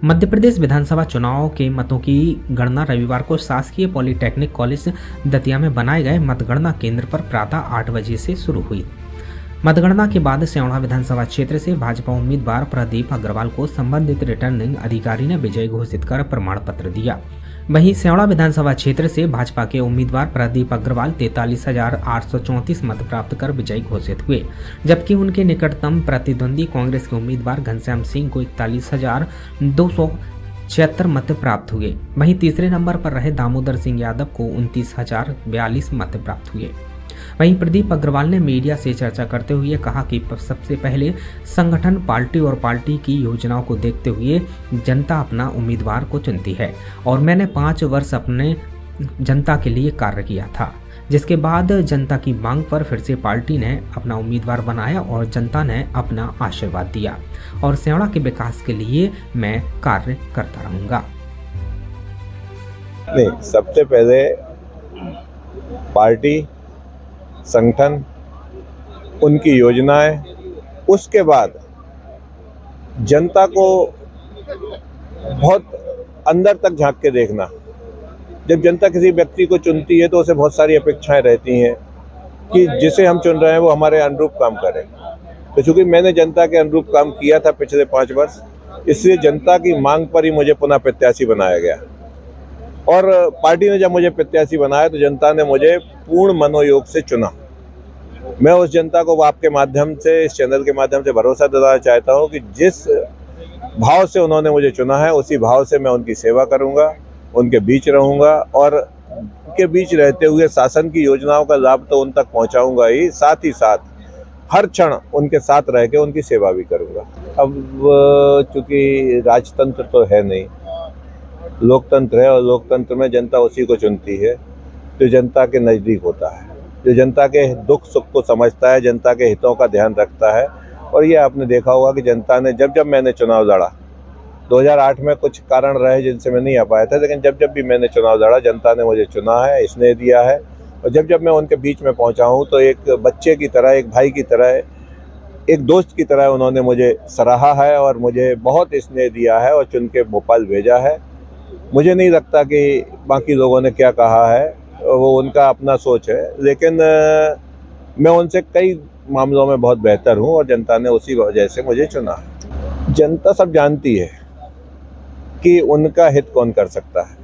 मध्य प्रदेश विधानसभा चुनाव के मतों की गणना रविवार को शासकीय पॉलिटेक्निक कॉलेज दतिया में बनाए गए मतगणना केंद्र पर प्रातः 8 बजे से शुरू हुई। मतगणना के बाद स्यावड़ा विधानसभा क्षेत्र से भाजपा उम्मीदवार प्रदीप अग्रवाल को संबंधित रिटर्निंग अधिकारी ने विजयी घोषित कर प्रमाण पत्र दिया। वहीं स्यावड़ा विधानसभा क्षेत्र से भाजपा के उम्मीदवार प्रदीप अग्रवाल 43,834 मत प्राप्त कर विजयी घोषित हुए, जबकि उनके निकटतम प्रतिद्वंदी कांग्रेस के उम्मीदवार घनश्याम सिंह को 41,276 मत प्राप्त हुए। वहीं तीसरे नंबर पर रहे दामोदर सिंह यादव को 29,042 मत प्राप्त हुए। वहीं प्रदीप अग्रवाल ने मीडिया से चर्चा करते हुए कहा कि सबसे पहले संगठन, पार्टी और पार्टी की योजनाओं को देखते हुए जनता अपना उम्मीदवार को चुनती है और मैंने 5 वर्ष अपने जनता के लिए कार्य किया था, जिसके बाद जनता की मांग पर फिर से पार्टी ने अपना उम्मीदवार बनाया और जनता ने अपना आशीर्वाद दिया और स्यावड़ा के विकास के लिए मैं कार्य करता रहूंगा। नहीं, सबसे पहले पार्टी, संगठन, उनकी योजनाएं, उसके बाद जनता को बहुत अंदर तक झांक के देखना। जब जनता किसी व्यक्ति को चुनती है तो उसे बहुत सारी अपेक्षाएं रहती हैं कि जिसे हम चुन रहे हैं वो हमारे अनुरूप काम करे। तो चूंकि मैंने जनता के अनुरूप काम किया था पिछले 5 वर्ष, इसलिए जनता की मांग पर ही मुझे पुनः प्रत्याशी बनाया गया और पार्टी ने जब मुझे प्रत्याशी बनाया तो जनता ने मुझे पूर्ण मनोयोग से चुना। मैं उस जनता को आपके माध्यम से, इस चैनल के माध्यम से भरोसा दिलाना चाहता हूं कि जिस भाव से उन्होंने मुझे चुना है उसी भाव से मैं उनकी सेवा करूंगा, उनके बीच रहूंगा और उनके बीच रहते हुए शासन की योजनाओं का लाभ तो उन तक पहुंचाऊंगा ही, साथ ही साथ हर क्षण उनके साथ रह के उनकी सेवा भी करूंगा। अब चूंकि राजतंत्र तो है नहीं, लोकतंत्र है और लोकतंत्र में जनता उसी को चुनती है जो जनता के नज़दीक होता है, जो जनता के दुख सुख को समझता है, जनता के हितों का ध्यान रखता है। और ये आपने देखा होगा कि जनता ने जब मैंने चुनाव लड़ा, 2008 में कुछ कारण रहे जिनसे मैं नहीं आ पाया था, लेकिन जब भी मैंने चुनाव लड़ा जनता ने मुझे चुना है, स्नेह दिया है और जब मैं उनके बीच में पहुँचा हूँ तो एक बच्चे की तरह, एक भाई की तरह, एक दोस्त की तरह उन्होंने मुझे सराहा है और मुझे बहुत स्नेह दिया है और चुन के भोपाल भेजा है। मुझे नहीं लगता कि बाकी लोगों ने क्या कहा है, वो उनका अपना सोच है, लेकिन मैं उनसे कई मामलों में बहुत बेहतर हूं और जनता ने उसी वजह से मुझे चुना है। जनता सब जानती है कि उनका हित कौन कर सकता है।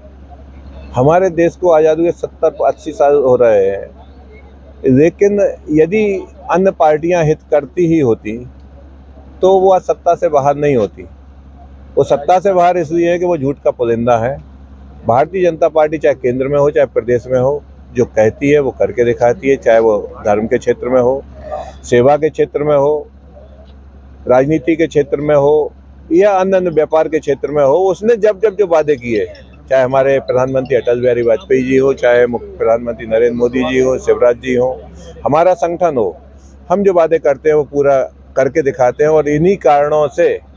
हमारे देश को आज़ादी के 70-80 साल हो रहे हैं, लेकिन यदि अन्य पार्टियां हित करती ही होती तो वो आज सत्ता से बाहर नहीं होती। वो सत्ता से बाहर इसलिए है कि वो झूठ का पुलिंदा है। भारतीय जनता पार्टी चाहे केंद्र में हो चाहे प्रदेश में हो, जो कहती है वो करके दिखाती है, चाहे वो धर्म के क्षेत्र में हो, सेवा के क्षेत्र में हो, राजनीति के क्षेत्र में हो या अन्य व्यापार के क्षेत्र में हो। उसने जब जो वादे किए, चाहे हमारे प्रधानमंत्री अटल बिहारी वाजपेयी जी हो, चाहे मुख्य प्रधानमंत्री नरेंद्र मोदी जी हो, शिवराज जी हो, हमारा संगठन हो, हम जो वादे करते हैं वो पूरा करके दिखाते हैं। और इन्हीं कारणों से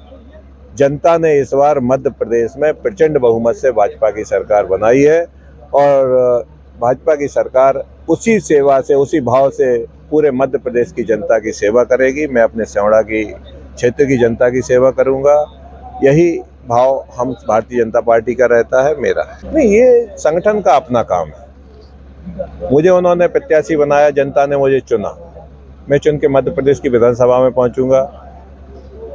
जनता ने इस बार मध्य प्रदेश में प्रचंड बहुमत से भाजपा की सरकार बनाई है और भाजपा की सरकार उसी सेवा से, उसी भाव से पूरे मध्य प्रदेश की जनता की सेवा करेगी। मैं अपने स्यावड़ा की क्षेत्र की जनता की सेवा करूंगा। यही भाव हम भारतीय जनता पार्टी का रहता है, मेरा नहीं। ये संगठन का अपना काम है। मुझे उन्होंने प्रत्याशी बनाया, जनता ने मुझे चुना, मैं चुन के मध्य प्रदेश की विधानसभा में पहुंचूंगा,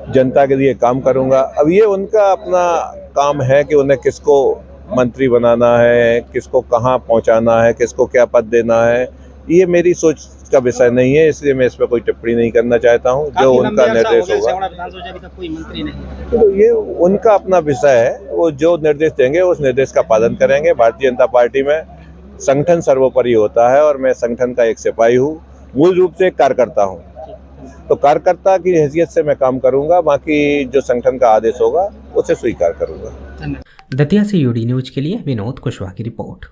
जनता के लिए काम करूंगा। अब ये उनका अपना काम है कि उन्हें किसको मंत्री बनाना है, किसको कहां पहुंचाना है, किसको क्या पद देना है, ये मेरी सोच का विषय नहीं है, इसलिए मैं इस पर कोई टिप्पणी नहीं करना चाहता हूं। जो उनका निर्देश होगा, तो ये उनका अपना विषय है, वो जो निर्देश देंगे उस निर्देश का पालन करेंगे। भारतीय जनता पार्टी में संगठन सर्वोपरि होता है और मैं संगठन का एक सिपाही हूँ, मूल रूप से एक कार्यकर्ता हूँ। तो कार्यकर्ता की हैसियत से मैं काम करूंगा, बाकी जो संगठन का आदेश होगा उसे स्वीकार करूंगा। दतिया से यूडी न्यूज के लिए विनोद कुशवाहा की रिपोर्ट।